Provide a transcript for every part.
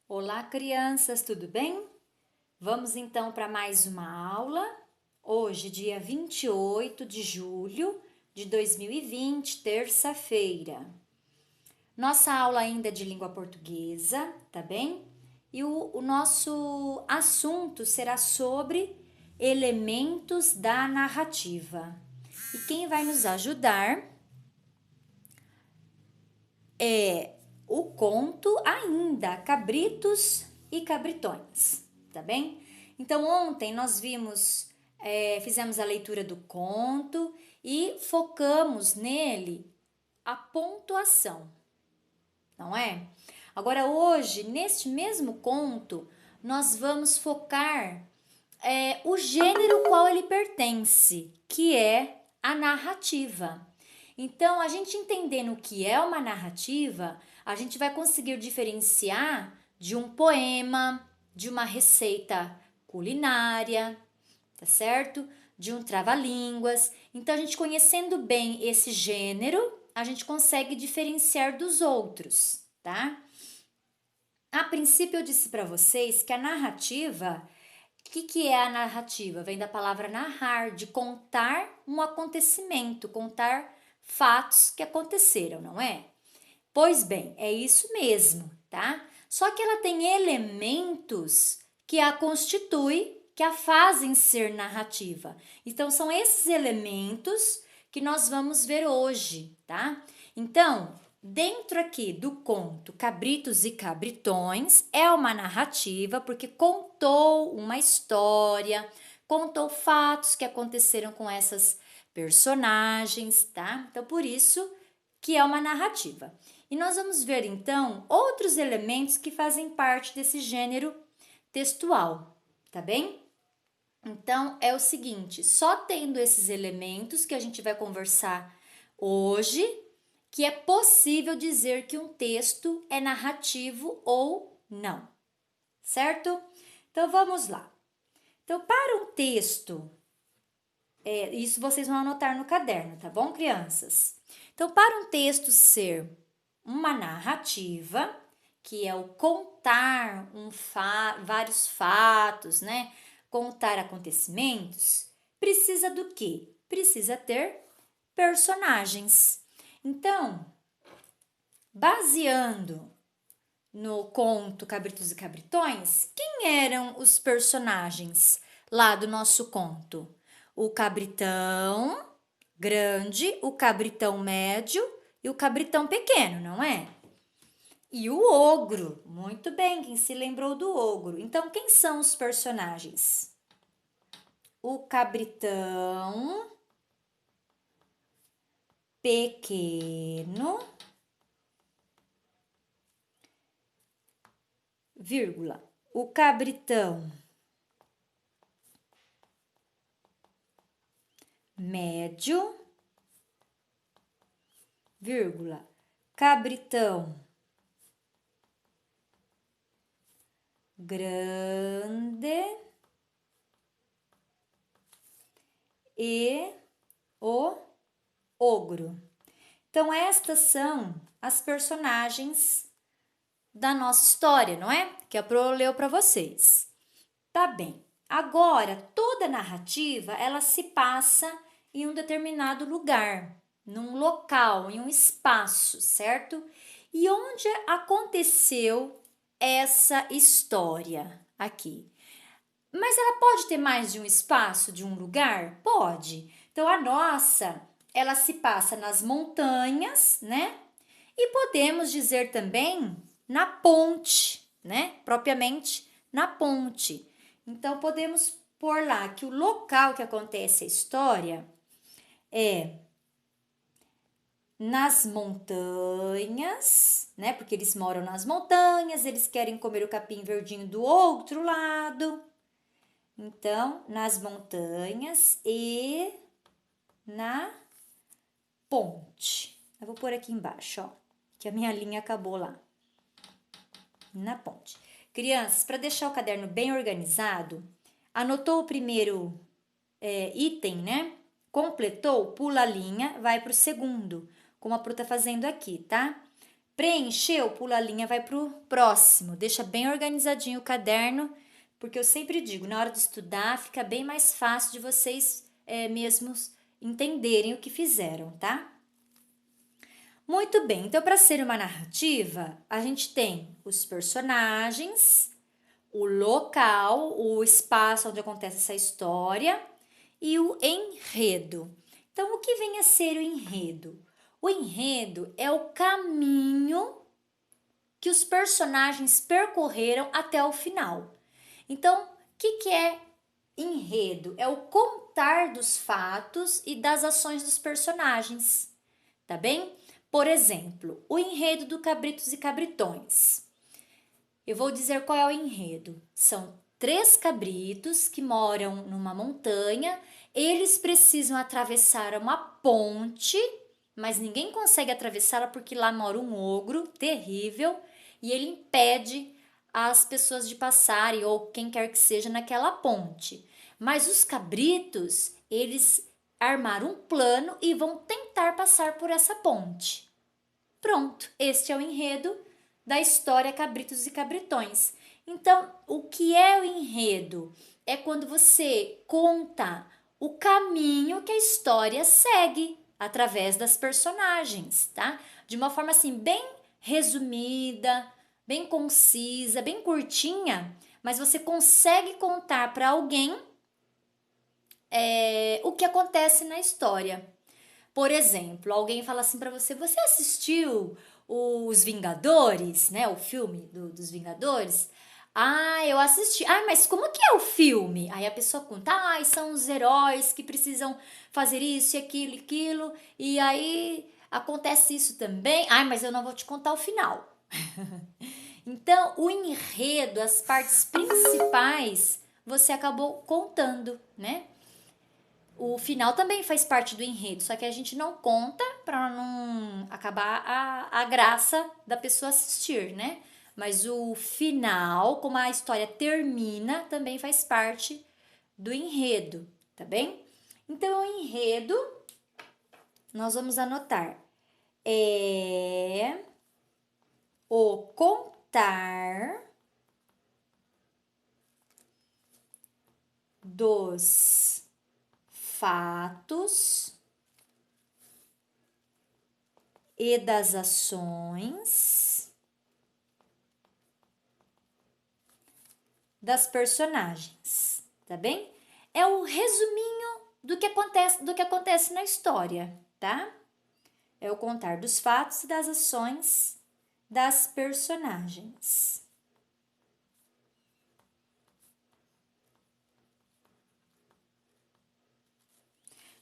Olá, crianças, tudo bem? Vamos então para mais uma aula. Hoje, dia 28 de julho de 2020, terça-feira. Nossa aula ainda é de língua portuguesa, tá bem? E o nosso assunto será sobre elementos da narrativa. E quem vai nos ajudar é o conto ainda, Cabritos e Cabritões, tá bem? Então, ontem nós fizemos a leitura do conto e focamos nele a pontuação, não é? Agora, hoje, neste mesmo conto, nós vamos focar o gênero qual ele pertence, que é a narrativa. Então, a gente entendendo o que é uma narrativa, a gente vai conseguir diferenciar de um poema, de uma receita culinária, tá certo? De um trava-línguas. Então, a gente conhecendo bem esse gênero, a gente consegue diferenciar dos outros, tá? A princípio, eu disse para vocês que a narrativa, o que é a narrativa? Vem da palavra narrar, de contar um acontecimento, contar fatos que aconteceram, não é? Pois bem, é isso mesmo, tá? Só que ela tem elementos que a constituem, que a fazem ser narrativa. Então, são esses elementos que nós vamos ver hoje, tá? Então, dentro aqui do conto Cabritos e Cabritões, é uma narrativa porque contou uma história, contou fatos que aconteceram com essas personagens, tá? Então, por isso que é uma narrativa. E nós vamos ver então outros elementos que fazem parte desse gênero textual, tá bem? Então é o seguinte, só tendo esses elementos que a gente vai conversar hoje, que é possível dizer que um texto é narrativo ou não, certo? Então vamos lá. Então, para um texto, isso vocês vão anotar no caderno, tá bom, crianças? Então, para um texto ser uma narrativa, que é o contar vários fatos, né? Contar acontecimentos, precisa do quê? Precisa ter personagens. Então, baseando no conto Cabritos e Cabritões, quem eram os personagens lá do nosso conto? O cabritão grande, o cabritão médio e o cabritão pequeno, não é? E o ogro, muito bem, quem se lembrou do ogro. Então, quem são os personagens? O cabritão pequeno, vírgula, o cabritão médio, vírgula, cabritão grande e o ogro. Então, estas são as personagens da nossa história, não é? Que a Pro leu para vocês. Tá bem. Agora, toda narrativa, ela se passa em um determinado lugar, num local, em um espaço, certo? E onde aconteceu essa história aqui? Mas ela pode ter mais de um espaço, de um lugar? Pode. Então, a nossa, ela se passa nas montanhas, né? E podemos dizer também na ponte, né? Propriamente na ponte. Então, podemos pôr lá que o local que acontece a história é nas montanhas, né? Porque eles moram nas montanhas, eles querem comer o capim verdinho do outro lado. Então, nas montanhas e na ponte. Eu vou pôr aqui embaixo, ó, que a minha linha acabou lá. Na ponte. Crianças, para deixar o caderno bem organizado, anotou o primeiro item, né? Completou, pula a linha, vai para o segundo, como a Pro tá fazendo aqui, tá? Preencheu, pula a linha, vai pro próximo. Deixa bem organizadinho o caderno, porque eu sempre digo, na hora de estudar fica bem mais fácil de vocês mesmos entenderem o que fizeram, tá? Muito bem, então para ser uma narrativa, a gente tem os personagens, o local, o espaço onde acontece essa história e o enredo. Então, o que vem a ser o enredo? O enredo é o caminho que os personagens percorreram até o final. Então, o que é enredo? É o contar dos fatos e das ações dos personagens, tá bem? Por exemplo, o enredo do Cabritos e Cabritões. Eu vou dizer qual é o enredo. São 3 cabritos que moram numa montanha. Eles precisam atravessar uma ponte, mas ninguém consegue atravessá-la porque lá mora um ogro terrível e ele impede as pessoas de passarem ou quem quer que seja naquela ponte. Mas os cabritos, eles armaram um plano e vão tentar passar por essa ponte. Pronto, este é o enredo da história Cabritos e Cabritões. Então, o que é o enredo? É quando você conta o caminho que a história segue através das personagens, tá? De uma forma assim bem resumida, bem concisa, bem curtinha, mas você consegue contar para alguém o que acontece na história. Por exemplo, alguém fala assim para você: você assistiu Os Vingadores, né? O filme dos Vingadores? Ah, eu assisti. Ah, mas como que é o filme? Aí a pessoa conta: ah, são os heróis que precisam fazer isso e aquilo e aquilo. E aí acontece isso também. Ah, mas eu não vou te contar o final. Então, o enredo, as partes principais, você acabou contando, né? O final também faz parte do enredo, só que a gente não conta para não acabar a graça da pessoa assistir, né? Mas o final, como a história termina, também faz parte do enredo, tá bem? Então, o enredo, nós vamos anotar, é o contar dos fatos e das ações das personagens, tá bem? É o resuminho do que acontece na história, tá? É o contar dos fatos e das ações das personagens.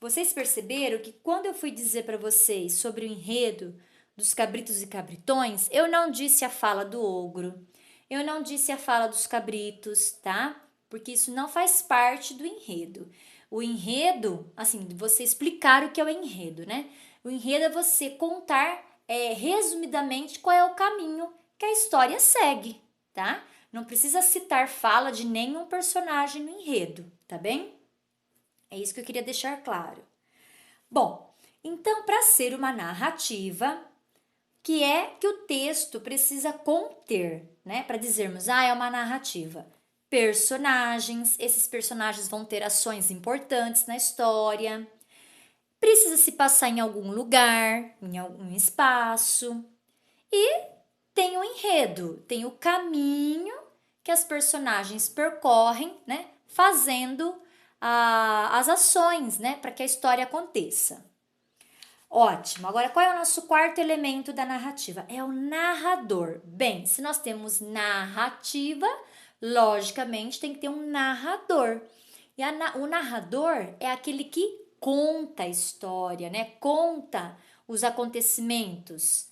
Vocês perceberam que quando eu fui dizer para vocês sobre o enredo dos cabritos e cabritões, eu não disse a fala do ogro, eu não disse a fala dos cabritos, tá? Porque isso não faz parte do enredo. O enredo, assim, você explicar o que é o enredo, né? O enredo é você contar resumidamente qual é o caminho que a história segue, tá? Não precisa citar fala de nenhum personagem no enredo, tá bem? É isso que eu queria deixar claro. Bom, então, para ser uma narrativa, que é que o texto precisa conter, né? Para dizermos, é uma narrativa. Personagens, esses personagens vão ter ações importantes na história. Precisa se passar em algum lugar, em algum espaço. E tem o enredo, tem o caminho que as personagens percorrem, né? Fazendo as ações, né? Para que a história aconteça. Ótimo. Agora, qual é o nosso quarto elemento da narrativa? É o narrador. Bem, se nós temos narrativa, logicamente tem que ter um narrador. E o narrador é aquele que conta a história, né? Conta os acontecimentos.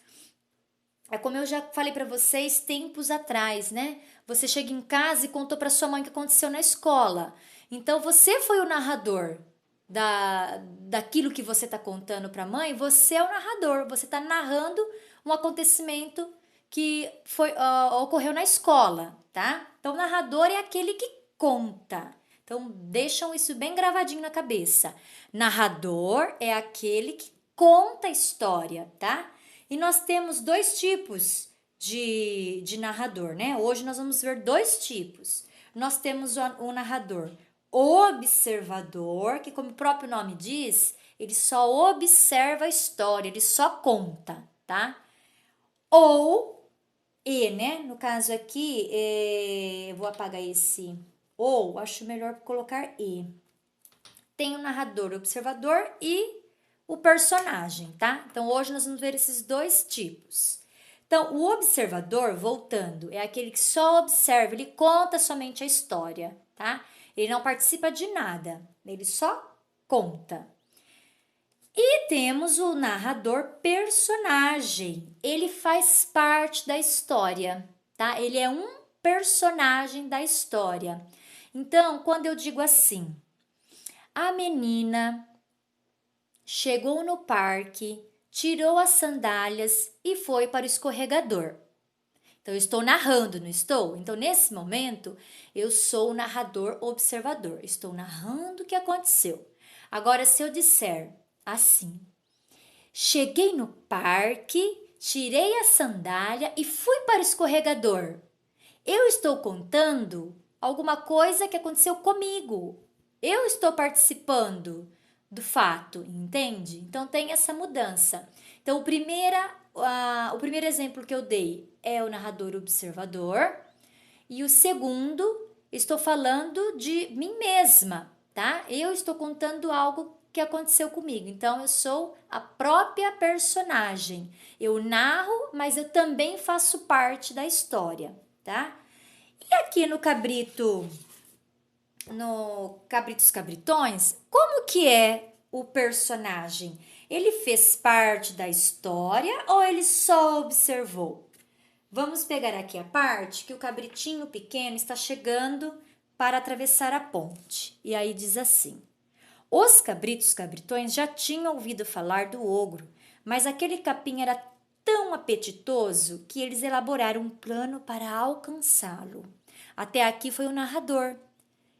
É como eu já falei para vocês tempos atrás, né? Você chega em casa e contou para sua mãe o que aconteceu na escola. Então, você foi o narrador daquilo que você está contando para a mãe. Você é o narrador. Você está narrando um acontecimento que ocorreu na escola, tá? Então, o narrador é aquele que conta. Então, deixam isso bem gravadinho na cabeça. Narrador é aquele que conta a história, tá? E nós temos dois tipos de narrador, né? Hoje nós vamos ver dois tipos. Nós temos o narrador observador, que como o próprio nome diz, ele só observa a história, ele só conta, tá? Ou, né? No caso aqui, eu vou apagar esse ou, acho melhor colocar e. Tem o narrador observador e o personagem, tá? Então, hoje nós vamos ver esses dois tipos. Então, o observador, voltando, é aquele que só observa, ele conta somente a história, tá? Ele não participa de nada, ele só conta. E temos o narrador personagem, ele faz parte da história, tá? Ele é um personagem da história. Então, quando eu digo assim, a menina chegou no parque, tirou as sandálias e foi para o escorregador. Então, eu estou narrando, não estou? Então, nesse momento, eu sou o narrador observador. Estou narrando o que aconteceu. Agora, se eu disser assim, cheguei no parque, tirei a sandália e fui para o escorregador. Eu estou contando alguma coisa que aconteceu comigo. Eu estou participando do fato, entende? Então tem essa mudança. Então o primeiro exemplo que eu dei é o narrador observador e o segundo estou falando de mim mesma, tá? Eu estou contando algo que aconteceu comigo. Então eu sou a própria personagem. Eu narro, mas eu também faço parte da história, tá? E aqui no Cabritos Cabritões, como que é o personagem? Ele fez parte da história ou ele só observou? Vamos pegar aqui a parte que o cabritinho pequeno está chegando para atravessar a ponte. E aí diz assim: os cabritos cabritões já tinham ouvido falar do ogro, mas aquele capim era tão apetitoso que eles elaboraram um plano para alcançá-lo. Até aqui foi o narrador.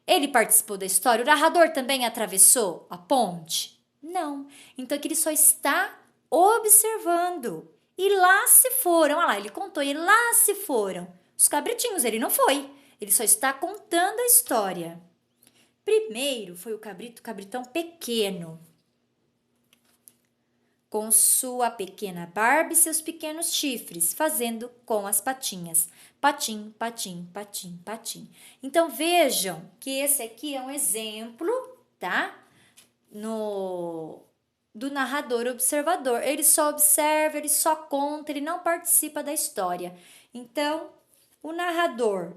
Ele participou da história? O narrador também atravessou a ponte? Não. Então aqui ele só está observando. E lá se foram. Olha lá, ele contou, e lá se foram os cabritinhos. Ele não foi. Ele só está contando a história. Primeiro foi o cabritão pequeno, com sua pequena barba e seus pequenos chifres, fazendo com as patinhas. Patim, patim, patim, patim. Então, vejam que esse aqui é um exemplo, tá? Do narrador observador. Ele só observa, ele só conta, ele não participa da história. Então, o narrador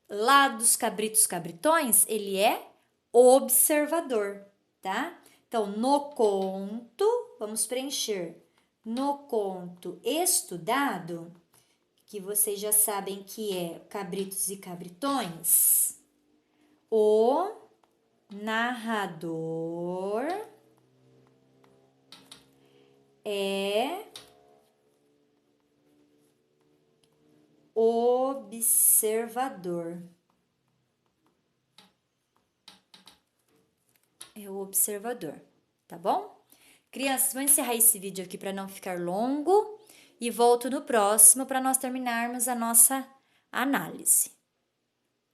lá dos cabritos cabritões, ele é observador, tá? Então, no conto, vamos preencher. No conto estudado, que vocês já sabem que é Cabritos e Cabritões, o narrador é observador. É o observador, tá bom? Crianças, vou encerrar esse vídeo aqui para não ficar longo e volto no próximo para nós terminarmos a nossa análise.